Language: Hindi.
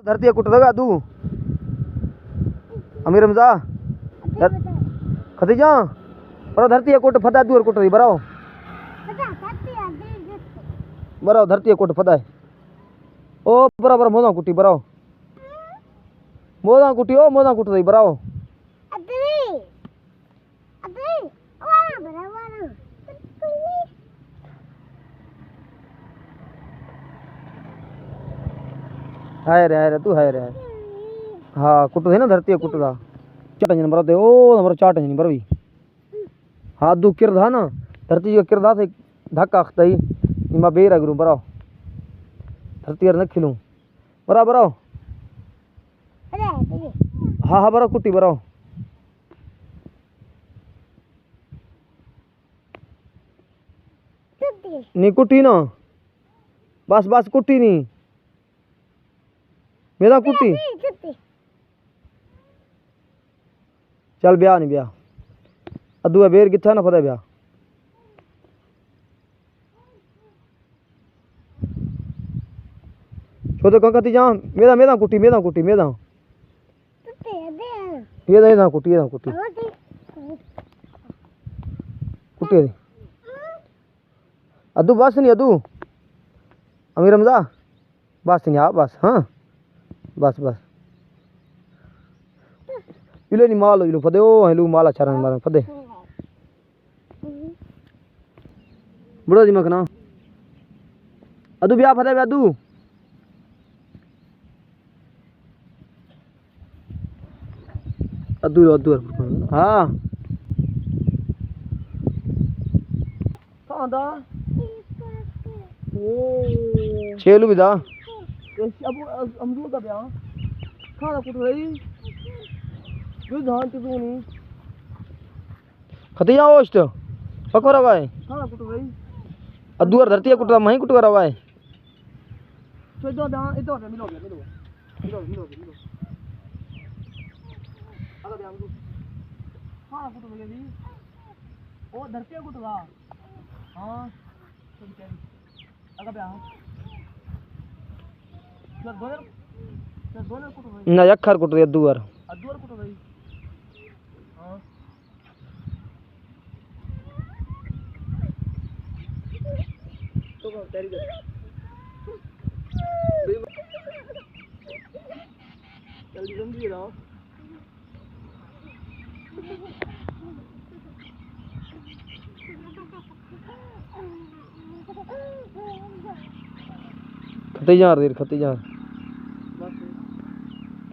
धरती कुट दगा दू अमीर रमजा खती जा बरो धरती कुट फदा दूर कुट रही बराओ बराओ धरती कुट फदा ओ बराबर मोदा कुटी बराओ मोदा कुटी ओ मोदा कुट रही बराओ हाय रे तू हाय रे हाँ कुट है ना धरती कुट दा चाटन बरो दे ओ नंबर चाटन बरो हाँ दू किरदा ना धरती का किरदा से धक्का खतई इमा बेरा गुरु बराओ धरती यार न खिलूं बरा बराओ हाँ हाँ बराओ कुटी बराओ नी कुटी ना बस बस कुटी नी मेरा कुटी चल ब्याह नहीं ब्याह अदू बेर किथा ना पता ब्याह छोटे कंकती जा मेरा मेरा कुटी मेरा कुटी मेरा ये कुटी कुटी अदू बस नहीं अदू अमीर रमजा बस नहीं हाँ बस हाँ बस बस इलो नहीं माल इलो फदे ओ हेलू माला चारण मार फदे बड़ो दिमाग ना अदू ब्याह फदे अदू अदू अदू हाँ दा ओ छेलू भी दा अब अमरूद का ब्याह खाना कुट रही जो धान तो नहीं खतिया ओस्ट पकोरा वाय खाना कुट रही अदूर धरती कुटरा मही कुट करा वाय तो दो धान इतो मिलो अगर ब्याह को खाना कुट रही ओ धरती कुटवा हां सब क्या अगर ब्याह ना यखर कुट रही अदूर कुट रही हां तो तेरी जल्दी जल्दी लाओ खती जा